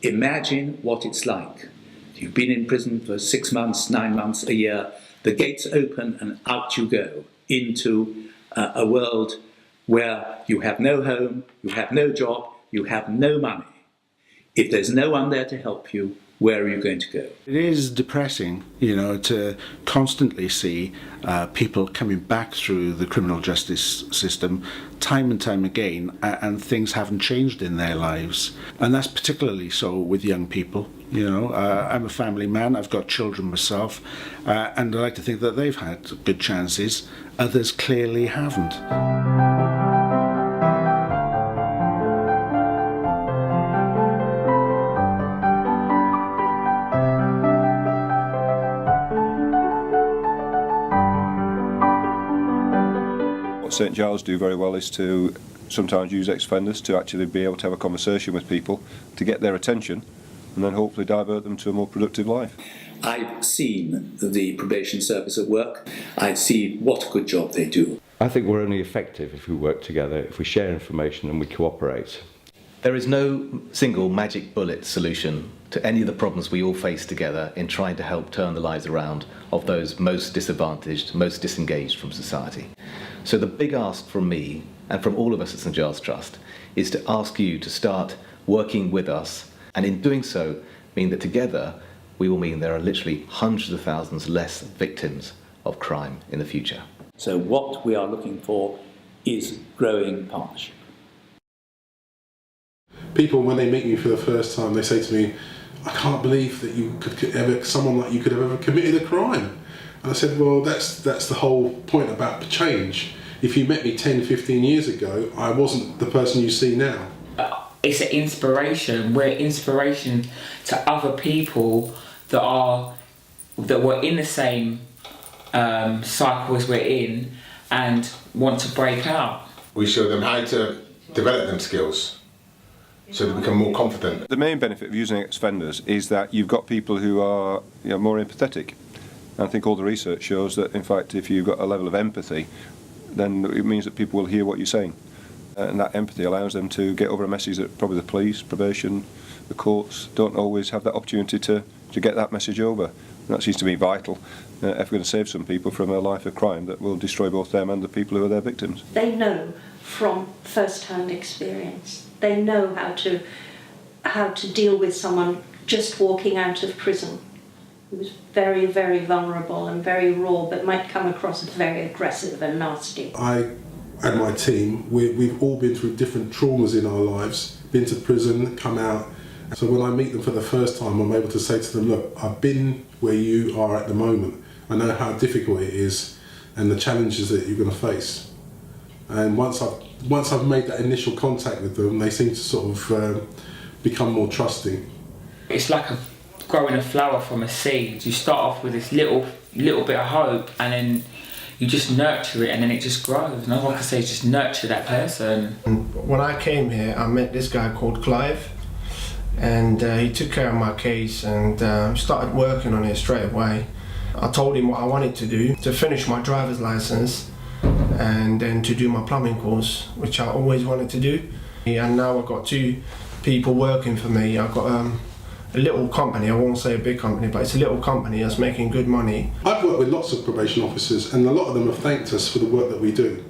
imagine what it's like. You've been in prison for 6 months, 9 months, a year. The gates open and out you go into a world where you have no home, you have no job, you have no money. If there's no one there to help you, where are you going to go? It is depressing, to constantly see people coming back through the criminal justice system time and time again, and things haven't changed in their lives. And that's particularly so with young people. I'm a family man, I've got children myself, and I like to think that they've had good chances. Others clearly haven't. What St Giles do very well is to sometimes use ex-offenders to actually be able to have a conversation with people to get their attention and then hopefully divert them to a more productive life. I've seen the probation service at work. I see what a good job they do. I think we're only effective if we work together, if we share information and we cooperate. There is no single magic bullet solution to any of the problems we all face together in trying to help turn the lives around of those most disadvantaged, most disengaged from society. So the big ask from me and from all of us at St Giles Trust is to ask you to start working with us, and in doing so mean that together we will mean there are literally hundreds of thousands less victims of crime in the future. So what we are looking for is growing partnership. People, when they meet me for the first time, they say to me, I can't believe that someone like you could have ever committed a crime. And I said, well, that's the whole point about change. If you met me 10, 15 years ago, I wasn't the person you see now. It's an inspiration. We're inspiration to other people that were in the same cycle as we're in and want to break out. We show them how to develop them skills so they become more confident. The main benefit of using ex-offenders is that you've got people who are more empathetic. And I think all the research shows that, in fact, if you've got a level of empathy, then it means that people will hear what you're saying. And that empathy allows them to get over a message that probably the police, probation, the courts don't always have that opportunity to get that message over. And that seems to me vital if we're going to save some people from a life of crime that will destroy both them and the people who are their victims. They know from first-hand experience. They know how to deal with someone just walking out of prison who was very, very vulnerable and very raw, but might come across as very aggressive and nasty. I and my team, we've all been through different traumas in our lives, been to prison, come out. So when I meet them for the first time, I'm able to say to them, look, I've been where you are at the moment. I know how difficult it is and the challenges that you're going to face. And once I've made that initial contact with them, they seem to sort of become more trusting. It's like growing a flower from a seed. You start off with this little bit of hope, and then you just nurture it, and then it just grows. And all I can say is just nurture that person. When I came here, I met this guy called Clive, and he took care of my case and started working on it straight away. I told him what I wanted to do, to finish my driver's license and then to do my plumbing course, which I always wanted to do. And now I've got 2 people working for me. I've got a little company, I won't say a big company, but it's a little company that's making good money. I've worked with lots of probation officers, and a lot of them have thanked us for the work that we do,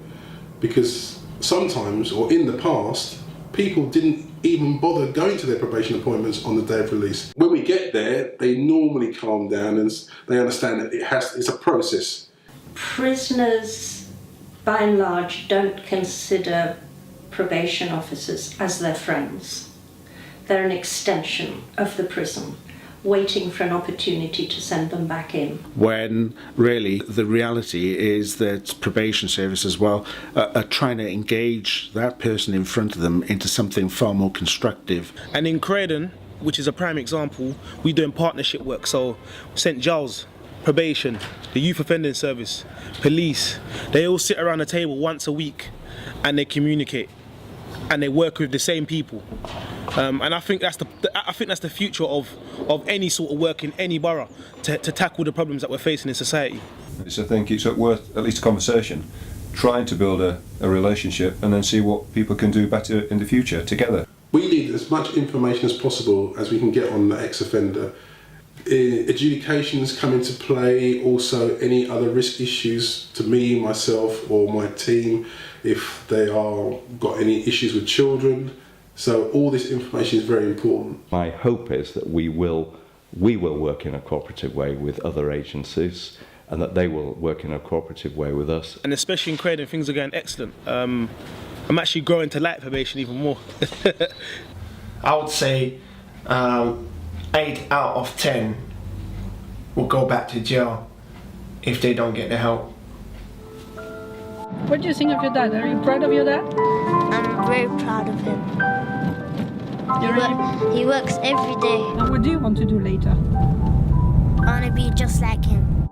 because sometimes, or in the past, people didn't even bother going to their probation appointments on the day of release. When we get there, they normally calm down and they understand that it's a process. Prisoners, by and large, don't consider probation officers as their friends. They're an extension of the prison, waiting for an opportunity to send them back in. When really the reality is that probation service as well are trying to engage that person in front of them into something far more constructive. And in Croydon, which is a prime example, we're doing partnership work. So St Giles, probation, the youth offending service, police, they all sit around a table once a week and they communicate and they work with the same people. And I think that's the future of any sort of work in any borough to tackle the problems that we're facing in society. So I think it's worth at least a conversation, trying to build a relationship and then see what people can do better in the future together. We need as much information as possible as we can get on the ex-offender. Adjudications come into play, also any other risk issues to me, myself or my team, if they are got any issues with children. So all this information is very important. My hope is that we will work in a cooperative way with other agencies, and that they will work in a cooperative way with us. And especially in Croydon, things are going excellent. I'm actually growing to like probation even more. I would say 8 out of 10 will go back to jail if they don't get the help. What do you think of your dad? Are you proud of your dad? I'm very proud of him. He works every day. And what do you want to do later? I want to be just like him.